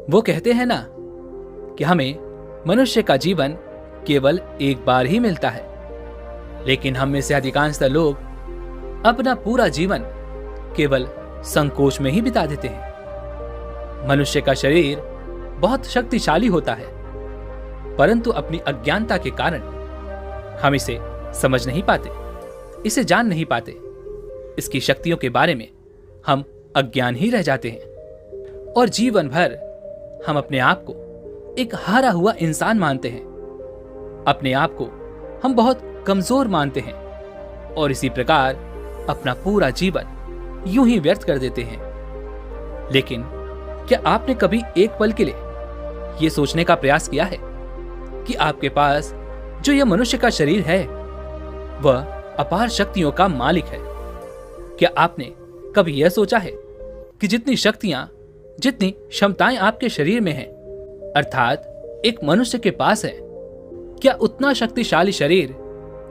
वो कहते हैं ना कि हमें मनुष्य का जीवन केवल एक बार ही मिलता है, लेकिन हम में से अधिकांशतः लोग अपना पूरा जीवन केवल संकोच में ही बिता देते हैं। मनुष्य का शरीर बहुत शक्तिशाली होता है, परंतु अपनी अज्ञानता के कारण हम इसे समझ नहीं पाते, इसे जान नहीं पाते। इसकी शक्तियों के बारे में हम अज्ञान ही रह जाते हैं और जीवन भर हम अपने आप को एक हारा हुआ इंसान मानते हैं। अपने आप को हम बहुत कमजोर मानते हैं और इसी प्रकार अपना पूरा जीवन यूं ही व्यर्थ कर देते हैं। लेकिन क्या आपने कभी एक पल के लिए यह सोचने का प्रयास किया है कि आपके पास जो यह मनुष्य का शरीर है वह अपार शक्तियों का मालिक है? क्या आपने कभी यह सोचा है कि जितनी शक्तियां, जितनी क्षमताएं आपके शरीर में हैं, अर्थात एक मनुष्य के पास है, क्या उतना शक्तिशाली शरीर,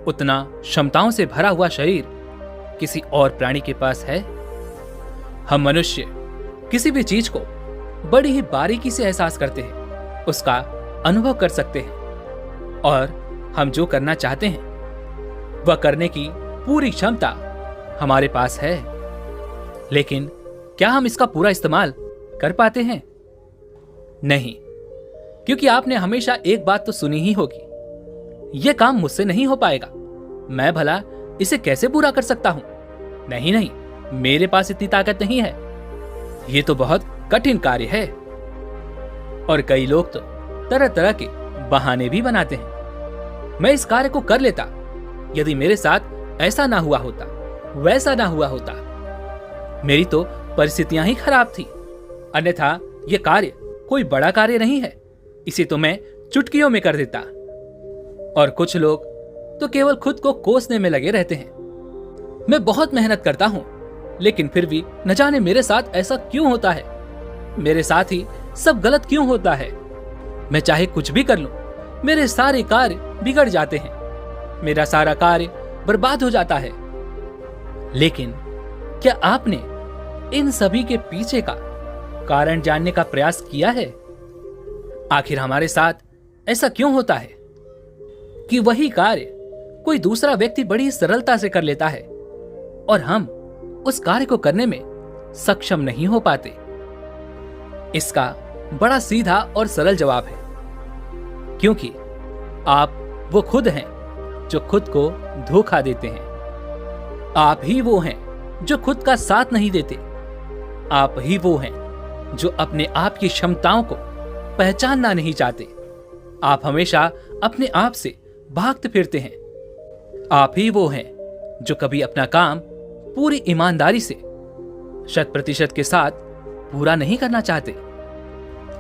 उतना क्षमताओं से भरा हुआ शरीर किसी और प्राणी के पास है? हम मनुष्य किसी भी चीज को बड़ी ही बारीकी से एहसास करते हैं, उसका अनुभव कर सकते हैं और हम जो करना चाहते हैं वह करने की पूरी क्षमता हमारे पास है। लेकिन क्या हम इसका पूरा इस्तेमाल कर पाते हैं? नहीं, क्योंकि आपने हमेशा एक बात तो सुनी ही होगी, यह काम मुझसे नहीं हो पाएगा, मैं भला इसे कैसे पूरा कर सकता हूं? नहीं नहीं, मेरे पास इतनी ताकत नहीं है, यह तो बहुत कठिन कार्य है। और कई लोग तो तरह तरह के बहाने भी बनाते हैं। मैं इस कार्य को कर लेता यदि मेरे साथ ऐसा ना हुआ होता, वैसा ना हुआ होता, मेरी तो परिस्थितियां ही खराब थी, अन्यथा यह कार्य कोई बड़ा कार्य नहीं है, इसे तो मैं चुटकियों में कर देता। और कुछ लोग तो केवल खुद को कोसने में लगे रहते हैं। मैं बहुत मेहनत करता हूं, लेकिन फिर भी न जाने मेरे साथ ऐसा क्यों होता है, मेरे साथ ही सब गलत क्यों होता है। मैं चाहे कुछ भी कर लूं, मेरे सारे कार्य बिगड़ जाते हैं, मेरा सारा कार्य बर्बाद हो जाता है। लेकिन क्या आपने इन सभी के पीछे का कारण जानने का प्रयास किया है? आखिर हमारे साथ ऐसा क्यों होता है कि वही कार्य कोई दूसरा व्यक्ति बड़ी सरलता से कर लेता है और हम उस कार्य को करने में सक्षम नहीं हो पाते? इसका बड़ा सीधा और सरल जवाब है, क्योंकि आप वो खुद हैं जो खुद को धोखा देते हैं। आप ही वो हैं जो खुद का साथ नहीं देते। आप ही वो हैं जो अपने आप की क्षमताओं को पहचानना नहीं चाहते। आप हमेशा अपने आप से भागते फिरते हैं। आप ही वो हैं जो कभी अपना काम पूरी ईमानदारी से 100% के साथ पूरा नहीं करना चाहते।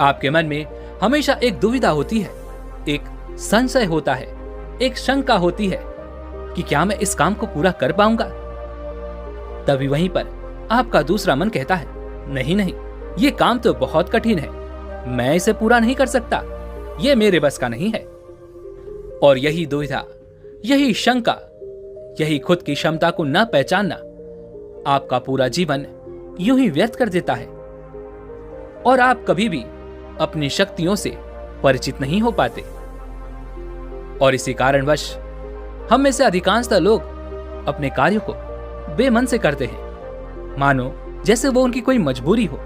आपके मन में हमेशा एक दुविधा होती है, एक संशय होता है, एक शंका होती है कि क्या मैं इस काम को पूरा कर पाऊंगा? तभी वहीं पर आपका दूसरा मन कहता है, नहीं नहीं, ये काम तो बहुत कठिन है, मैं इसे पूरा नहीं कर सकता, ये मेरे बस का नहीं है। और यही दुविधा, यही शंका, यही खुद की क्षमता को न पहचानना आपका पूरा जीवन यूं ही व्यर्थ कर देता है और आप कभी भी अपनी शक्तियों से परिचित नहीं हो पाते। और इसी कारणवश हम में से अधिकांशतः लोग अपने कार्यों को बेमन से करते हैं, मानो जैसे वो उनकी कोई मजबूरी हो।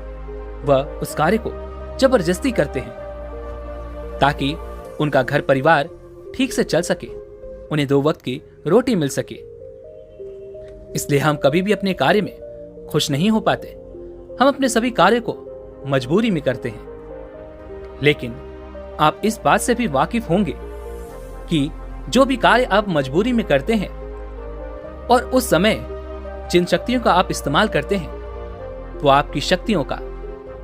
वह उस कार्य को जबरदस्ती करते हैं ताकि उनका घर परिवार ठीक से चल सके, उन्हें 2 वक्त की रोटी मिल सके। इसलिए हम कभी भी अपने कार्य में खुश नहीं हो पाते। हम अपने सभी कार्य को मजबूरी में करते हैं। लेकिन आप इस बात से भी वाकिफ होंगे कि जो भी कार्य आप मजबूरी में करते हैं और उस समय जिन शक्तियों का आप इस्तेमाल करते हैं वो आपकी शक्तियों का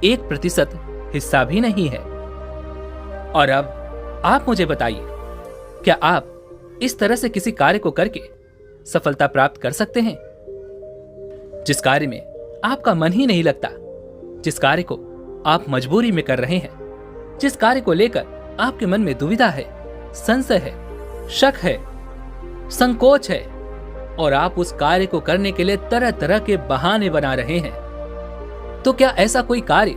1% हिस्सा भी नहीं है। और अब आप मुझे बताइए, क्या आप इस तरह से किसी कार्य को करके सफलता प्राप्त कर सकते हैं? जिस कार्य में आपका मन ही नहीं लगता, जिस कार्य को आप मजबूरी में कर रहे हैं, जिस कार्य को लेकर आपके मन में दुविधा है, संशय है, शक है, संकोच है और आप उस कार्य को करने के लिए तरह तरह के बहाने बना रहे हैं, तो क्या ऐसा कोई कार्य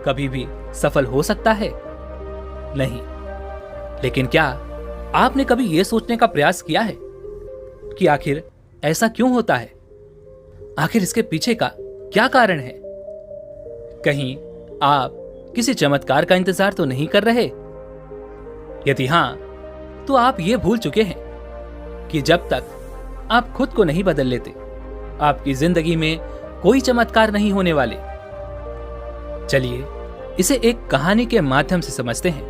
कभी भी सफल हो सकता है? नहीं। लेकिन क्या आपने कभी यह सोचने का प्रयास किया है कि आखिर ऐसा क्यों होता है? आखिर इसके पीछे का क्या कारण है? कहीं आप किसी चमत्कार का इंतजार तो नहीं कर रहे? यदि हां, तो आप ये भूल चुके हैं कि जब तक आप खुद को नहीं बदल लेते, आपकी जिंदगी में कोई चमत्कार नहीं होने वाले। चलिए इसे एक कहानी के माध्यम से समझते हैं।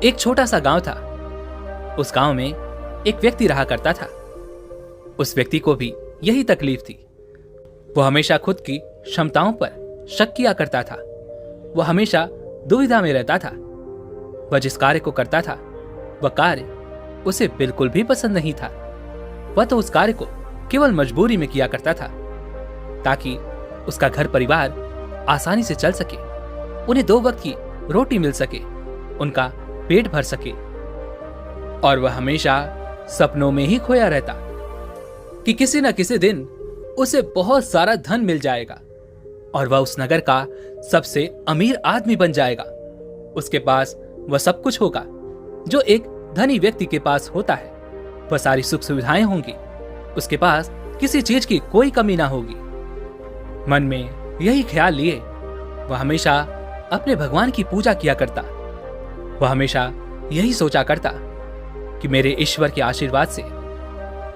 एक छोटा सा गांव था। उस गांव में एक व्यक्ति रहा करता था। उस व्यक्ति को भी यही तकलीफ थी। वह हमेशा खुद की क्षमताओं पर शक किया करता था। वह हमेशा दुविधा में रहता था। वह जिस कार्य को करता था, वह कार्य उसे बिल्कुल भी पसंद नहीं था। वह तो उस कार्य को केवल मजबूरी में किया करता था, ताकि उसका घर परिवार आसानी से चल सके, उन्हें 2 वक्त की रोटी मिल सके, उनका पेट भर सके। और वह हमेशा सपनों में ही खोया रहता कि किसी न किसी दिन उसे बहुत सारा धन मिल जाएगा और वह उस नगर का सबसे अमीर आदमी बन जाएगा। उसके पास वह सब कुछ होगा जो एक धनी व्यक्ति के पास होता है। वह सारी सुख सुविधाएं होंगी। उसके पास किसी चीज की कोई कमी ना होगी। मन में यही ख्याल लिए वह हमेशा अपने भगवान की पूजा किया करता। वह हमेशा यही सोचा करता कि मेरे ईश्वर के आशीर्वाद से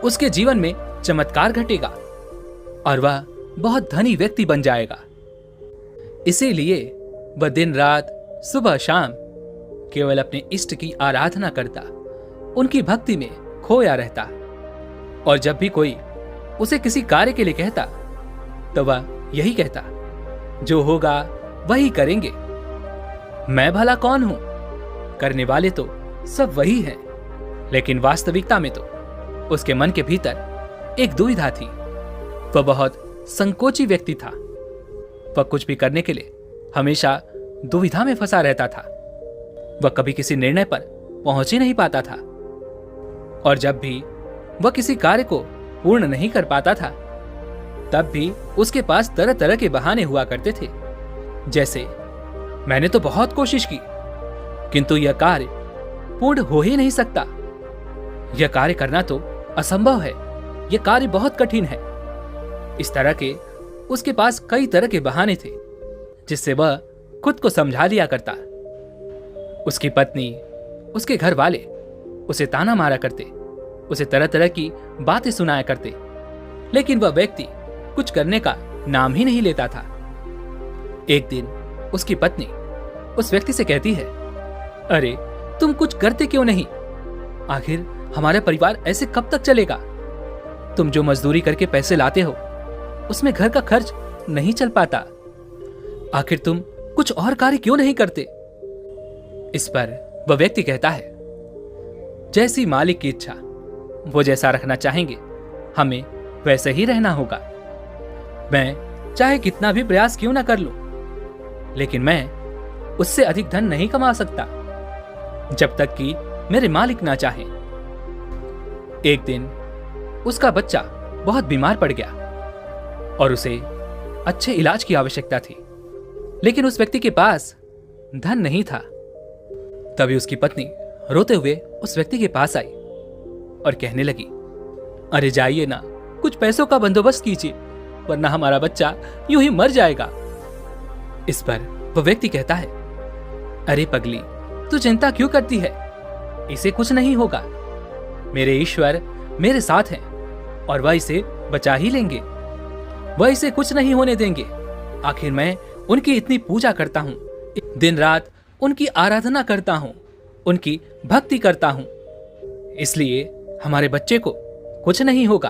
उसके जीवन में चमत्कार घटेगा और वह बहुत धनी व्यक्ति बन जाएगा। इसीलिए वह दिन रात सुबह शाम केवल अपने इष्ट की आराधना करता, उनकी भक्ति में खोया रहता। और जब भी कोई उसे किसी कार्य के लिए कहता, तो वह यही कहता, जो होगा वही करेंगे। मैं भला कौन हूं? करने वाले तो सब वही हैं। लेकिन वास्तविकता में तो उसके मन के भीतर एक दुविधा थी। वह बहुत संकोची व्यक्ति था। वह कुछ भी करने के लिए हमेशा दुविधा में फंसा रहता था। वह कभी किसी निर्णय पर पहुंच ही नहीं पाता था। और जब भी वह किसी कार्य को पूर्ण नहीं कर पाता था, तब भी उसके पास तरह तरह के बहाने हुआ करते थे। जैसे, मैंने तो बहुत कोशिश की, किंतु यह कार्य पूर्ण हो ही नहीं सकता। यह कार्य करना तो असंभव है। यह कार्य बहुत कठिन है। इस तरह के उसके पास कई तरह के बहाने थे, जिससे वह खुद को समझा लिया करता। उसकी पत्नी, उसके घर वाले उसे ताना मारा करते, उसे तरह तरह की बातें सुनाया करते, लेकिन वह व्यक्ति कुछ करने का नाम ही नहीं लेता था। एक दिन उसकी पत्नी उस व्यक्ति से कहती है, अरे तुम कुछ करते क्यों नहीं? आखिर हमारा परिवार ऐसे कब तक चलेगा? तुम जो मजदूरी करके पैसे लाते हो, उसमें घर का खर्च नहीं चल पाता। आखिर तुम कुछ और कार्य क्यों नहीं करते? इस पर वह व्यक्ति कहता है, जैसी मालिक की इच्छा, वो जैसा रखना चाहेंगे, हमें वैसे ही रहना होगा। मैं चाहे कितना भी प्रयास क्यों ना कर लूं, लेकिन मैं उससे अधिक धन नहीं कमा सकता जब तक कि मेरे मालिक ना चाहे। एक दिन उसका बच्चा बहुत बीमार पड़ गया और उसे अच्छे इलाज की आवश्यकता थी, लेकिन उस व्यक्ति के पास धन नहीं था। तभी उसकी पत्नी रोते हुए उस व्यक्ति के पास आई और कहने लगी, अरे जाइए ना, कुछ पैसों का बंदोबस्त कीजिए, वरना हमारा बच्चा यूं ही मर जाएगा। इस पर वह व्यक्ति कहता है, अरे पगली, तू चिंता क्यों करती है? इसे कुछ नहीं होगा। मेरे ईश्वर मेरे साथ हैं और वह इसे बचा ही लेंगे। वह इसे कुछ नहीं होने देंगे। आखिर मैं उनकी इतनी पूजा करता हूं, दिन रात उनकी आराधना करता हूं, उनकी भक्ति करता हूं, इसलिए हमारे बच्चे को कुछ नहीं होगा।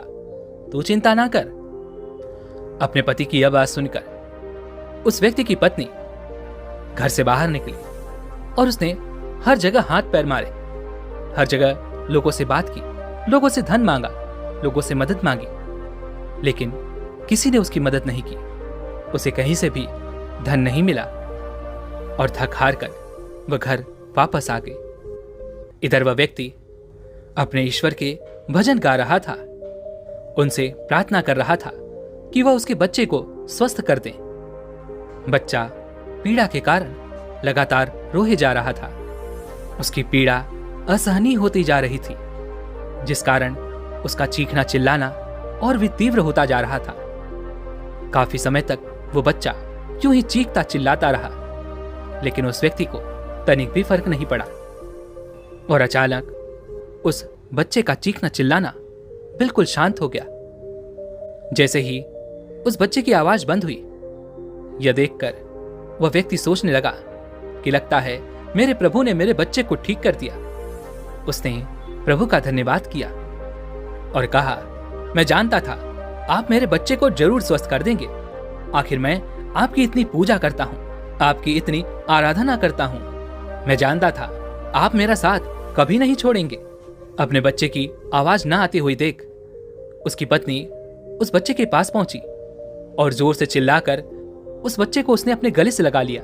तू चिंता ना कर। अपने पति की यह बात सुनकर उस व्यक्ति की पत्नी घर से बाहर निकली और उसने हर जगह हाथ पैर मारे, हर जगह लोगों से बात की, लोगों से धन मांगा, लोगों से मदद मांगी, लेकिन किसी ने उसकी मदद नहीं की। उसे कहीं से भी धन नहीं मिला और थक हार कर वह घर वापस आ गई। इधर वह व्यक्ति अपने ईश्वर के भजन गा रहा था, उनसे प्रार्थना कर रहा था कि वह उसके बच्चे को स्वस्थ कर दें। बच्चा पीड़ा के कारण लगातार रोए जा रहा था। उसकी पीड़ा असहनीय होती जा रही थी, जिस कारण उसका चीखना चिल्लाना और भी तीव्र होता जा रहा था। काफी समय तक वो बच्चा यूं ही चीखता चिल्लाता रहा, लेकिन उस व्यक्ति को तनिक भी फर्क नहीं पड़ा। और अचानक उस बच्चे का चीखना चिल्लाना बिल्कुल शांत हो गया। जैसे ही उस बच्चे की आवाज बंद हुई, यह देखकर वह व्यक्ति सोचने लगा कि लगता है मेरे प्रभु ने मेरे बच्चे को ठीक कर दिया। उसने प्रभु का धन्यवाद किया और कहा, मैं जानता था आप मेरे बच्चे को जरूर स्वस्थ कर देंगे। आखिर मैं आपकी इतनी पूजा करता हूँ, आपकी इतनी आराधना करता हूँ। मैं जानता था आप मेरा साथ कभी नहीं छोड़ेंगे। अपने बच्चे की आवाज ना आती हुई देख उसकी पत्नी उस बच्चे के पास पहुंची और जोर से चिल्लाकर उस बच्चे को उसने अपने गले से लगा लिया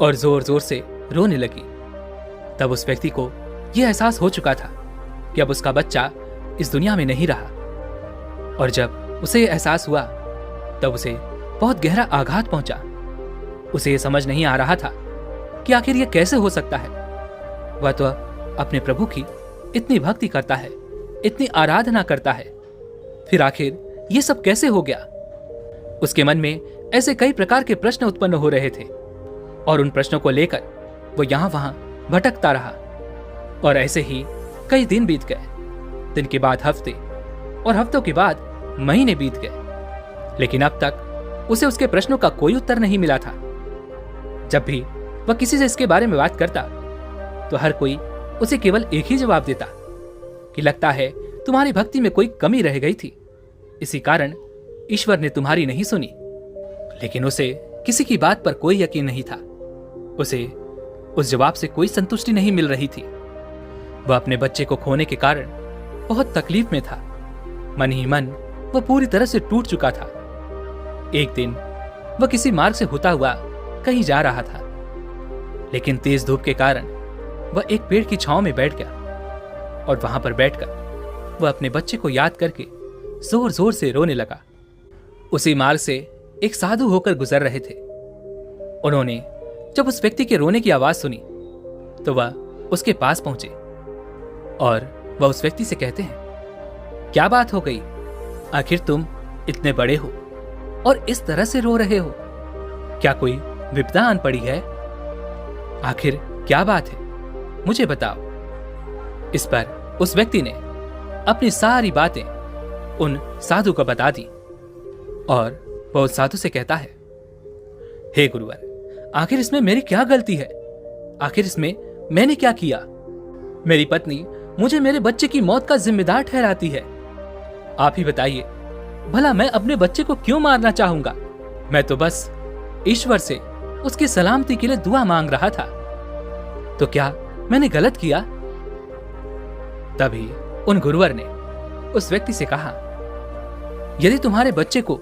और जोर जोर से रोने लगी। तब उस व्यक्ति को यह एहसास हो चुका था कि अब उसका बच्चा इस दुनिया में नहीं रहा। और जब उसे यह एहसास हुआ तब उसे बहुत गहरा आघात पहुंचा। उसे यह समझ नहीं आ रहा था कि आखिर यह कैसे हो सकता है। वह तो अपने प्रभु की इतनी भक्ति करता है, इतनी आराधना करता है, फिर आखिर यह सब कैसे हो गया। उसके मन में ऐसे कई प्रकार के प्रश्न उत्पन्न हो रहे थे और उन प्रश्नों को लेकर वो यहां वहां भटकता रहा। और ऐसे ही कई दिन बीत गए। दिन के बाद हफ्ते और हफ्तों के बाद महीने बीत गए, लेकिन अब तक उसे उसके प्रश्नों का कोई उत्तर नहीं मिला था। जब भी वह किसी से इसके बारे में बात करता तो हर कोई उसे केवल एक ही जवाब देता कि लगता है तुम्हारी भक्ति में कोई कमी रह गई थी, इसी कारण ईश्वर ने तुम्हारी नहीं सुनी। लेकिन उसे किसी की बात पर कोई यकीन नहीं था। उसे उस जवाब से कोई संतुष्टि नहीं मिल रही थी। वह अपने बच्चे को खोने के कारण बहुत तकलीफ में था। मन ही मन वह पूरी तरह से टूट चुका था। एक दिन वह किसी मार्ग से होता हुआ कहीं जा रहा था, लेकिन तेज धूप के कारण वह एक पेड़ की छांव में बैठ गया और वहां पर बैठकर वह अपने बच्चे को याद करके जोर जोर से रोने लगा। उसी मार्ग से एक साधु होकर गुजर रहे थे। उन्होंने जब उस व्यक्ति के रोने की आवाज सुनी तो वह उसके पास पहुंचे और वह उस व्यक्ति से कहते हैं, क्या बात हो गई? आखिर तुम इतने बड़े हो और इस तरह से रो रहे हो। क्या कोई विपदा आन पड़ी है? आखिर क्या बात है, मुझे बताओ। इस पर उस व्यक्ति ने अपनी सारी बातें उन साधु को बता दी और वह उस साधु से कहता है, हे गुरुवर, आखिर इसमें मेरी क्या गलती है? आखिर इसमें मैंने क्या किया? मेरी पत्नी मुझे मेरे बच्चे की मौत का जिम्मेदार ठहराती है। आप ही बताइए, भला मैं अपने बच्चे को क्यों मारना चाहूंगा? मैं तो बस ईश्वर से उसकी सलामती के लिए दुआ मांग रहा था। तो क्या मैंने गलत किया? तभी उन गुरुवर ने उस व्यक्ति से कहा, यदि तुम्हारे बच्चे को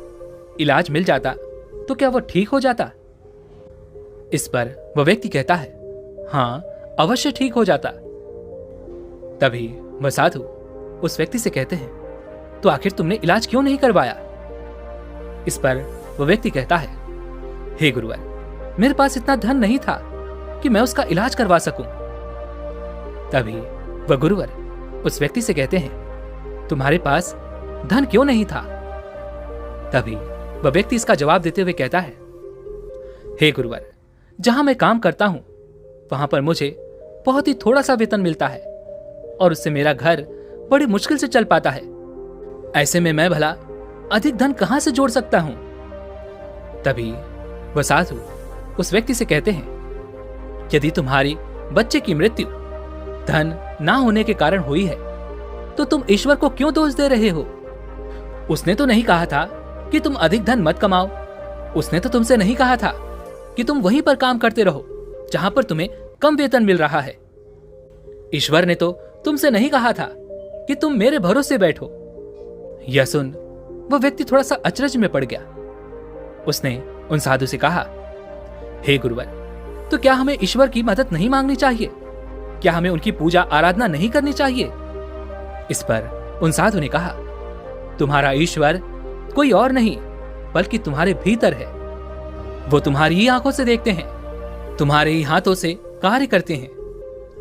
इलाज मिल जाता तो क्या वो ठीक हो जाता? इस पर वह व्यक्ति कहता है, हां, अवश्य ठीक हो जाता। तभी वह साधु उस व्यक्ति से कहते हैं, तो आखिर तुमने इलाज क्यों नहीं करवाया? इस पर वह व्यक्ति कहता है, हे गुरुवर, मेरे पास इतना धन नहीं था कि मैं उसका इलाज करवा सकूं। तभी वह गुरुवर उस व्यक्ति से कहते हैं, तुम्हारे पास धन क्यों नहीं था? तभी वह व्यक्ति इसका जवाब देते हुए कहता है, हे गुरुवर, जहां मैं काम करता हूं वहां पर मुझे बहुत ही थोड़ा सा वेतन मिलता है और उससे मेरा घर बड़ी मुश्किल से चल पाता है। ऐसे में मैं भला अधिक धन कहां से जोड़ सकता हूं? तभी वह साधु उस व्यक्ति से कहते हैं, यदि तुम्हारी बच्चे की मृत्यु धन ना होने के कारण हुई है तो तुम ईश्वर को क्यों दोष दे रहे हो? उसने तो नहीं कहा था कि तुम अधिक धन मत कमाओ। उसने तो तुमसे नहीं कहा था कि तुम वहीं पर काम करते रहो जहां पर तुम्हें कम वेतन मिल रहा है। ईश्वर ने तो तुमसे नहीं कहा था कि तुम मेरे भरोसे बैठो। यह सुन वह व्यक्ति थोड़ा सा अचरज में पड़ गया। उसने उन साधु से कहा, हे गुरुवर, तो क्या हमें ईश्वर की मदद नहीं मांगनी चाहिए? क्या हमें उनकी पूजा आराधना नहीं करनी चाहिए? इस पर उन साधु ने कहा, तुम्हारा ईश्वर कोई और नहीं बल्कि तुम्हारे भीतर है। वो तुम्हारी ही आंखों से देखते हैं। तुम्हारे ही हाथों से कार्य करते हैं,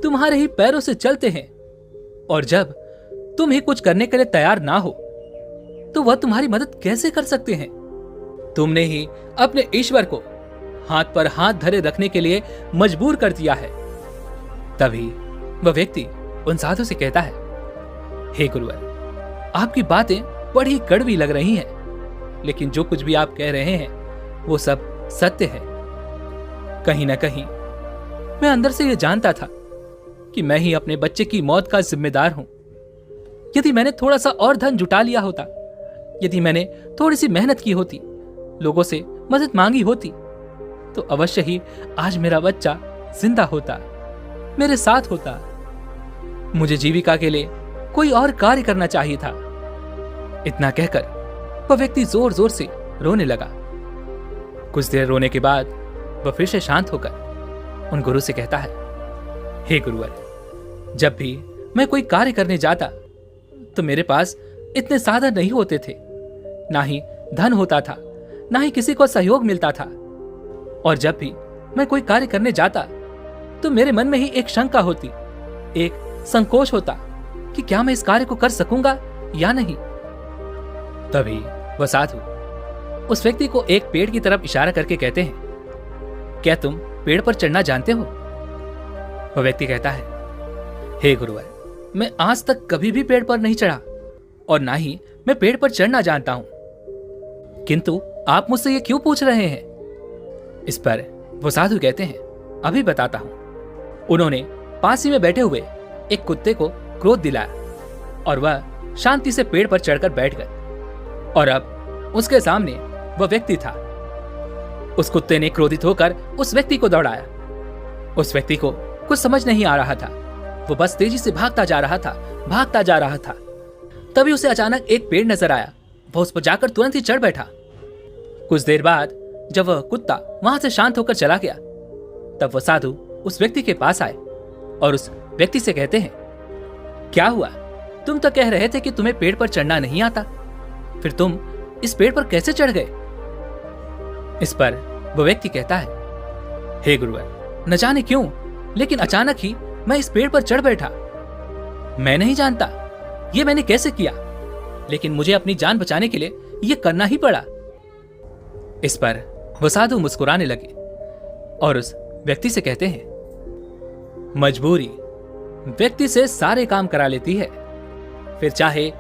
तुम्हारे ही पैरों से चलते हैं, और जब तुम ही कुछ करने के लिए तैयार ना हो तो वह तुम्हारी मदद कैसे कर सकते हैं? तुमने ही अपने ईश्वर को हाथ पर हाथ धरे रखने के लिए मजबूर कर दिया है। तभी वह व्यक्ति उन साधु से कहता है, हे गुरुवर, आपकी बातें बड़ी कड़वी लग रही हैं, लेकिन जो कुछ भी आप कह रहे हैं वो सब सत्य है। कहीं ना कहीं मैं अंदर से यह जानता था कि मैं ही अपने बच्चे की मौत का जिम्मेदार हूं। यदि मैंने थोड़ा सा और धन जुटा लिया होता, यदि मैंने थोड़ी सी मेहनत की होती, लोगों से मदद मांगी होती, तो अवश्य ही आज मेरा बच्चा जिंदा होता, मेरे साथ होता। मुझे जीविका के लिए कोई और कार्य करना चाहिए था। इतना कहकर वह व्यक्ति जोर जोर से रोने लगा। कुछ देर रोने के बाद वह फिर से शांत होकर उन गुरु से कहता है, हे गुरुवर, जब भी मैं कोई कार्य करने जाता तो मेरे पास इतने साधन नहीं होते थे, ना ही धन होता था, ना ही किसी को सहयोग मिलता था। और जब भी मैं कोई कार्य करने जाता तो मेरे मन में ही एक शंका होती, एक संकोच होता कि क्या मैं इस कार्य को कर सकूंगा या नहीं। तभी वह साधु उस व्यक्ति को एक पेड़ की तरफ इशारा करके कहते हैं, क्या तुम पेड़ पर चढ़ना जानते हो? वह व्यक्ति कहता है, हे गुरुवर, मैं आज तक कभी भी पेड़ पर नहीं चढ़ा और ना ही मैं पेड़ पर चढ़ना जानता हूं, किंतु आप मुझसे ये क्यों पूछ रहे हैं? इस पर वो साधु कहते हैं, अभी बताता हूं। उन्होंने पास ही में बैठे हुए एक कुत्ते को क्रोध दिलाया और वह शांति से पेड़ पर चढ़कर बैठ गए। और अब उसके सामने वह व्यक्ति था। उस कुत्ते ने क्रोधित होकर उस व्यक्ति को दौड़ाया। उस व्यक्ति को कुछ समझ नहीं आ रहा था, वो बस तेजी से भागता जा रहा था। तभी उसे अचानक एक पेड़ नजर आया। वह उस पर जाकर तुरंत ही चढ़ बैठा। कुछ देर बाद जब वह कुत्ता वहां से शांत होकर चला गया, तब वह साधु उस व्यक्ति के पास आए और उस व्यक्ति से कहते हैं, क्या हुआ? तुम तो कह रहे थे कि तुम्हें पेड़ पर चढ़ना नहीं आता, फिर तुम इस पेड़ पर कैसे चढ़ गए? इस पर वह व्यक्ति कहता है, हे गुरुवर, न जाने क्यों, लेकिन अचानक ही मैं इस पेड़ पर चढ़ बैठा। मैं नहीं जानता ये मैंने कैसे किया, लेकिन मुझे अपनी जान बचाने के लिए ये करना ही पड़ा। इस पर वो साधु मुस्कुराने लगे और उस व्यक्ति से कहते हैं, मजबूरी व्यक्ति से सारे काम करा लेती है, फिर चाहे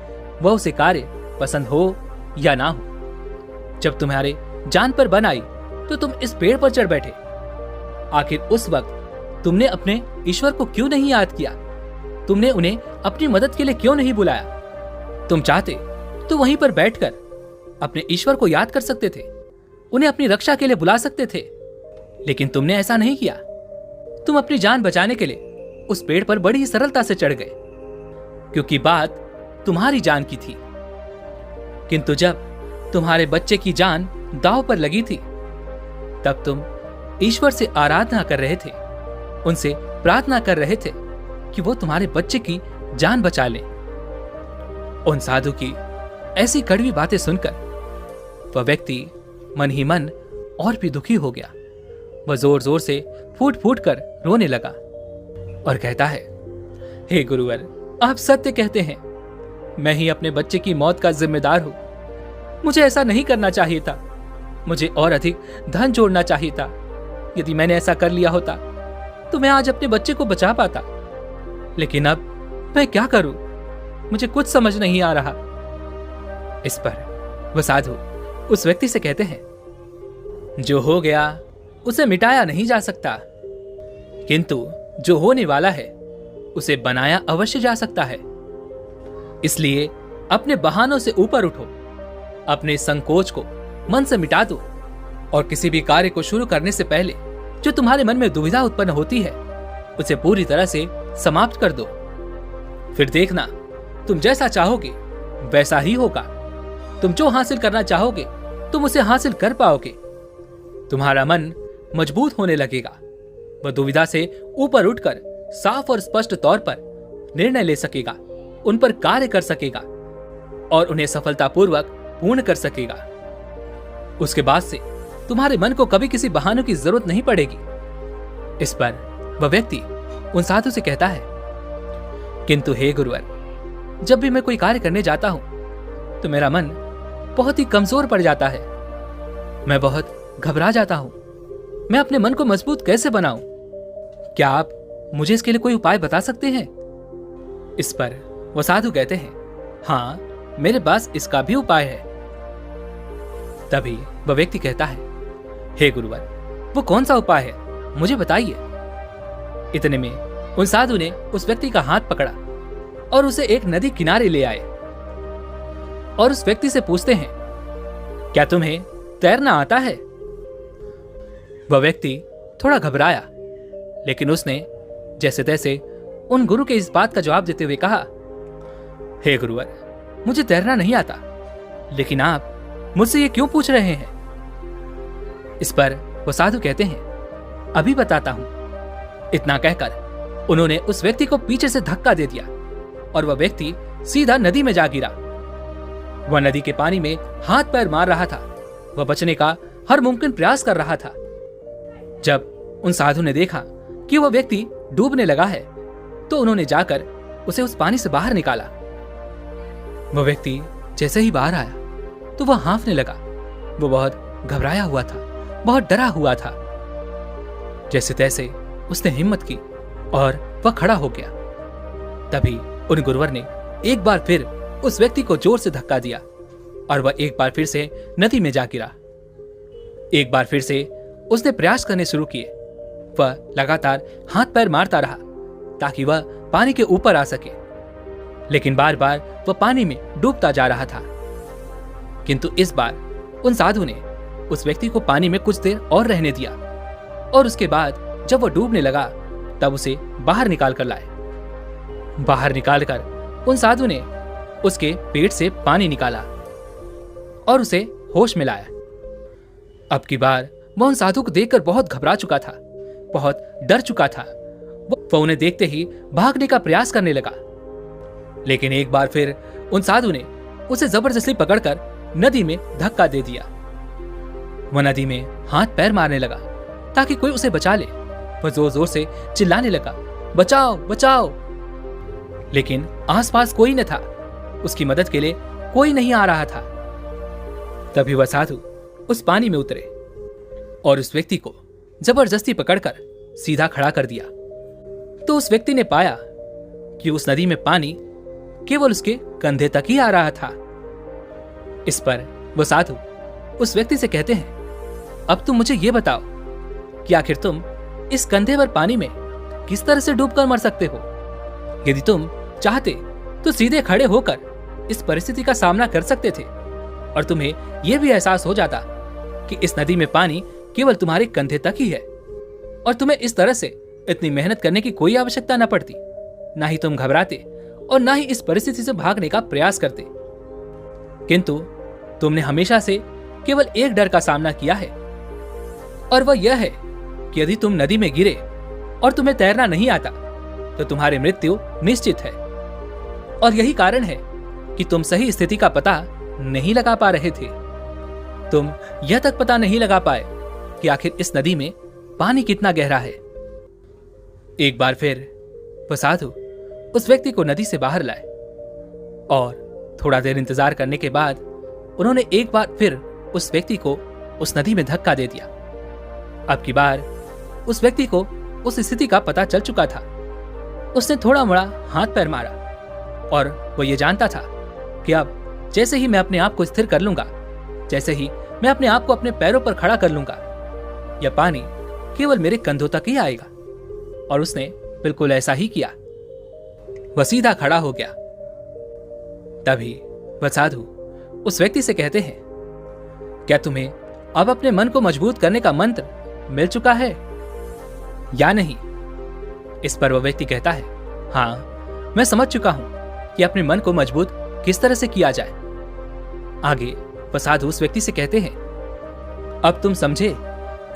वह उसे कार्य पसंद हो या ना हो। जब तुम्हारे जान पर बन आई तो तुम इस पेड़ पर चढ़ बैठे। आखिर उस वक्त तुमने अपने ईश्वर को क्यों नहीं याद किया? तुमने उन्हें अपनी मदद के लिए क्यों नहीं बुलाया? तुम चाहते तो वहीं पर बैठकर अपने ईश्वर को याद कर सकते थे, उन्हें अपनी रक्षा के लिए बुला सकते थे, लेकिन तुमने ऐसा नहीं किया। तुम अपनी जान बचाने के लिए उस पेड़ पर बड़ी ही सरलता से चढ़ गए, क्योंकि बात तुम्हारी जान की थी। किंतु जब तुम्हारे बच्चे की जान दांव पर लगी थी, तब तुम ईश्वर से आराधना कर रहे थे, उनसे प्रार्थना कर रहे थे कि वो तुम्हारे बच्चे की जान बचा ले। उन साधु की ऐसी कड़वी बातें सुनकर वह व्यक्ति मन ही मन और भी दुखी हो गया। वह जोर जोर से फूट फूट कर रोने लगा और कहता है, हे गुरुवर, आप सत्य कहते हैं, मैं ही अपने बच्चे की मौत का जिम्मेदार हूं। मुझे ऐसा नहीं करना चाहिए था, मुझे और अधिक धन जोड़ना चाहिए था। यदि मैंने ऐसा कर लिया होता तो मैं आज अपने बच्चे को बचा पाता, लेकिन अब मैं क्या करूं? मुझे कुछ समझ नहीं आ रहा। इस पर वह साधु उस व्यक्ति से कहते हैं, जो हो गया उसे मिटाया नहीं जा सकता, किंतु जो होने वाला है उसे बनाया अवश्य जा सकता है। इसलिए अपने बहानों से ऊपर उठो, अपने संकोच को मन से मिटा दो और किसी भी कार्य को शुरू करने से पहले जो तुम्हारे मन में दुविधा उत्पन्न होती है उसे पूरी तरह से समाप्त कर दो। फिर देखना, तुम जैसा चाहोगे वैसा ही होगा। तुम जो हासिल करना चाहोगे तुम उसे हासिल कर पाओगे। तुम्हारा मन मजबूत होने लगेगा। वह दुविधा से ऊपर उठकर साफ और स्पष्ट तौर पर निर्णय ले सकेगा, उन पर कार्य कर सकेगा और उन्हें सफलतापूर्वक पूर्ण कर सकेगा। उसके बाद से तुम्हारे मन को कभी किसी बहानों की जरूरत नहीं पड़ेगी। इस पर वह व्यक्ति उन साधु से कहता है, किंतु हे गुरुवर, जब भी मैं कोई कार्य करने जाता हूं तो मेरा मन बहुत ही कमजोर पड़ जाता है। मैं बहुत घबरा जाता हूं। मैं अपने मन को मजबूत कैसे बनाऊं? क्या आप मुझे इसके लिए कोई उपाय बता सकते हैं? इस पर वह साधु कहते हैं, हाँ, मेरे पास इसका भी उपाय है। तभी वह व्यक्ति कहता है, हे गुरुवर, वो कौन सा उपाय है, मुझे बताइए। इतने में उन साधु ने उस व्यक्ति का हाथ पकड़ा और उसे एक नदी किनारे ले आए और उस व्यक्ति से पूछते हैं, क्या तुम्हें तैरना आता है? वह व्यक्ति थोड़ा घबराया, लेकिन उसने जैसे तैसे उन गुरु के इस बात का जवाब देते हुए कहा, हे गुरुवर, मुझे तैरना नहीं आता, लेकिन आप मुझसे ये क्यों पूछ रहे हैं? इस पर वो साधु कहते हैं, अभी बताता हूं। इतना कहकर उन्होंने उस व्यक्ति को पीछे से धक्का दे दिया और वह व्यक्ति सीधा नदी में जा गिरा। वह नदी के पानी में हाथ पैर मार रहा था। वह बचने का हर मुमकिन प्रयास कर रहा था। जब उन साधु ने देखा कि वह व्यक्ति डूबने लगा है, तो उन्होंने जाकर उसे उस पानी से बाहर निकाला। वह व्यक्ति जैसे ही बाहर आया तो वह हाँफने लगा। वो बहुत घबराया हुआ था, बहुत डरा हुआ था। जैसे तैसे उसने हिम्मत की और वह खड़ा हो गया। तभी उन गुरुवर ने एक बार फिर उस व्यक्ति को जोर से धक्का दिया और वह एक बार फिर से नदी में जा गिरा। एक बार फिर से उसने प्रयास करने शुरू किए। वह लगातार हाथ पैर मारता रहा ताकि वह पानी के ऊपर आ सके, लेकिन बार बार वह पानी में डूबता जा रहा था। किंतु इस बार उन साधु ने उस व्यक्ति को पानी में कुछ देर और रहने दिया और उसके बाद जब वह डूबने लगा तब उसे बाहर निकाल कर लाए। बाहर निकालकर उन साधु ने उसके पेट से पानी निकाला और उसे होश में लाया। अब की बार वह उन साधु को देखकर बहुत घबरा चुका था, बहुत डर चुका था। वह उन्हें देखते ही भागने का प्रयास करने लगा, लेकिन एक बार फिर उन साधु ने उसे जबरदस्ती पकड़कर नदी में धक्का दे दिया। वह नदी में हाथ पैर मारने लगा ताकि कोई उसे बचा ले। वह जोर जोर से चिल्लाने लगा, बचाओ बचाओ, लेकिन आसपास कोई न था। उसकी मदद के लिए कोई नहीं आ रहा था। तभी वह साधु उस पानी में उतरे और उस व्यक्ति को जबरदस्ती पकड़कर सीधा खड़ा कर दिया। तो उस व्यक्ति ने पाया कि उस नदी में पानी केवल उसके कंधे तक ही आ रहा था। इस पर वह साधु उस व्यक्ति से कहते हैं, अब तुम मुझे यह बताओ कि आखिर तुम इस कंधे भर पानी में किस तरह से डूबकर मर सकते हो? यदि तुम चाहते तो सीधे खड़े होकर इस परिस्थिति का सामना कर सकते थे और तुम्हें यह भी एहसास हो जाता कि इस नदी में पानी केवल तुम्हारे कंधे तक ही है और तुम्हें इस तरह से इतनी मेहनत करने की कोई आवश्यकता न पड़ती। ना ही तुम घबराते और ना ही इस परिस्थिति से भागने का प्रयास करते। किंतु तुमने हमेशा से केवल एक डर का सामना किया है, और वह यह है कि यदि तुम नदी में गिरे और तुम्हें तैरना नहीं आता तो तुम्हारी मृत्यु निश्चित है। और यही कारण है कि तुम सही स्थिति का पता नहीं लगा पा रहे थे। तुम यह तक पता नहीं लगा पाए कि आखिर इस नदी में पानी कितना गहरा है। एक बार फिर वह साधु उस व्यक्ति को नदी से बाहर लाए और थोड़ा देर इंतजार करने के बाद उन्होंने एक बार फिर उस व्यक्ति को उस नदी में धक्का दे दिया। अब की बार उस व्यक्ति को उस स्थिति का पता चल चुका था। उसने थोड़ा मोड़ा हाथ पैर मारा और वह यह जानता था कि अब जैसे ही मैं अपने आप को स्थिर कर लूंगा, जैसे ही मैं अपने आप को अपने पैरों पर खड़ा कर लूंगा, यह पानी केवल मेरे कंधों तक ही आएगा। और उसने बिल्कुल ऐसा ही किया। वह सीधा खड़ा हो गया। तभी वह साधु उस व्यक्ति से कहते हैं, क्या तुम्हें अब अपने मन को मजबूत करने का मंत्र मिल चुका है या नहीं? इस पर वह व्यक्ति कहता है, हाँ, मैं समझ चुका हूं कि अपने मन को मजबूत किस तरह से किया जाए। आगे वह साधु उस व्यक्ति से कहते हैं, अब तुम समझे,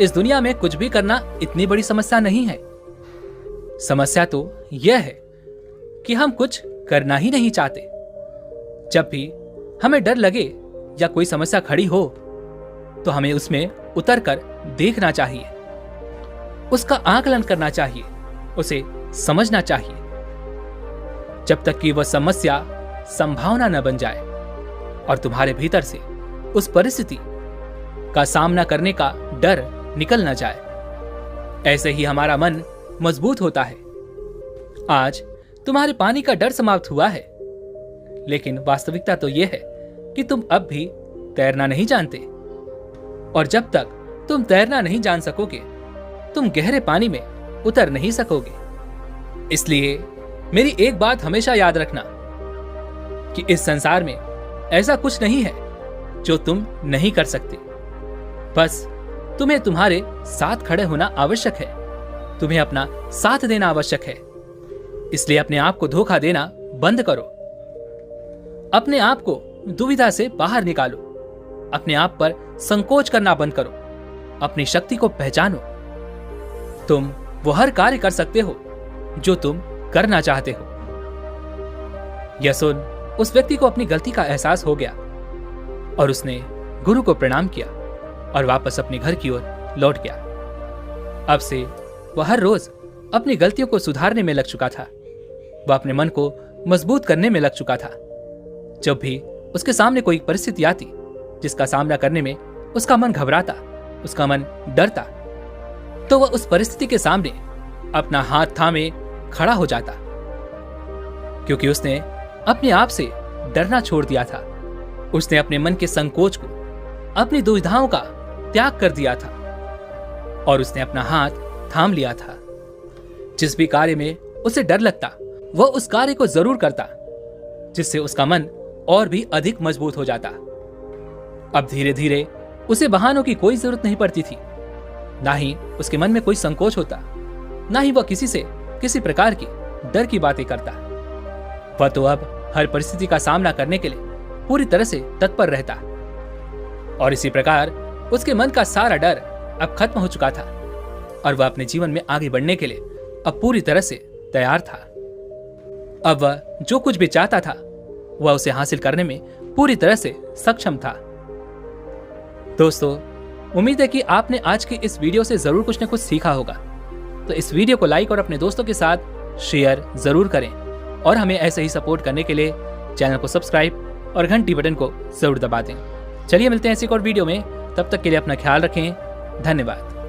इस दुनिया में कुछ भी करना इतनी बड़ी समस्या नहीं है। समस्या तो यह है कि हम कुछ करना ही नहीं चाहते। जब भी हमें डर लगे या कोई समस्या खड़ी हो तो हमें उसमें उतरकर देखना चाहिए। उसका आकलन करना चाहिए, उसे समझना चाहिए, जब तक कि वह समस्या संभावना न बन जाए और तुम्हारे भीतर से उस परिस्थिति का सामना करने का डर निकल न जाए। ऐसे ही हमारा मन मजबूत होता है। आज तुम्हारे पानी का डर समाप्त हुआ है, लेकिन वास्तविकता तो यह है कि तुम अब भी तैरना नहीं जानते, और जब तक तुम तैरना नहीं जान सकोगे तुम गहरे पानी में उतर नहीं सकोगे। इसलिए मेरी एक बात हमेशा याद रखना कि इस संसार में ऐसा कुछ नहीं है जो तुम नहीं कर सकते। बस तुम्हें तुम्हारे साथ खड़े होना आवश्यक है, तुम्हें अपना साथ देना आवश्यक है। इसलिए अपने आप को धोखा देना बंद करो, अपने आप को दुविधा से बाहर निकालो, अपने आप पर संकोच करना बंद करो, अपनी शक्ति को पहचानो। तुम वो हर कार्य कर सकते हो जो तुम करना चाहते हो। यह सुन उस व्यक्ति को अपनी गलती का एहसास हो गया और उसने गुरु को प्रणाम किया और वापस अपने घर की ओर लौट गया। अब से वह हर रोज अपनी गलतियों को सुधारने में लग चुका था। वह अपने मन को मजबूत करने में लग चुका था। जब भी उसके सामने कोई परिस्थिति आती जिसका सामना करने में उसका मन घबराता, उसका मन डरता, तो वह उस परिस्थिति के सामने अपना हाथ थामे खड़ा हो जाता, क्योंकि उसने अपने आप से डरना छोड़ दिया था। उसने अपने मन के संकोच को, अपनी दुविधाओं का त्याग कर दिया था और उसने अपना हाथ थाम लिया था। जिस भी कार्य में उसे डर लगता वह उस कार्य को जरूर करता, जिससे उसका मन और भी अधिक मजबूत हो जाता। अब धीरे धीरे उसे बहानों की कोई जरूरत नहीं पड़ती थी, ना ही उसके मन में कोई संकोच होता, ना ही वह किसी से किसी प्रकार की डर की बातें करता। वह तो अब हर परिस्थिति का सामना करने के लिए पूरी तरह से तत्पर रहता और इसी प्रकार उसके मन का सारा डर अब खत्म हो चुका था और वह अपने जीवन में आगे बढ़ने के लिए अब पूरी तरह से तैयार था। अब वह जो कुछ भी चाहता था वह उसे हासिल करने में पूरी तरह से सक्षम था। दोस्तों, उम्मीद है कि आपने आज की इस वीडियो से जरूर कुछ न कुछ सीखा होगा। तो इस वीडियो को लाइक और अपने दोस्तों के साथ शेयर जरूर करें और हमें ऐसे ही सपोर्ट करने के लिए चैनल को सब्सक्राइब और घंटी बटन को जरूर दबा दें। चलिए मिलते हैं ऐसी एक और वीडियो में, तब तक के लिए अपना ख्याल रखें। धन्यवाद।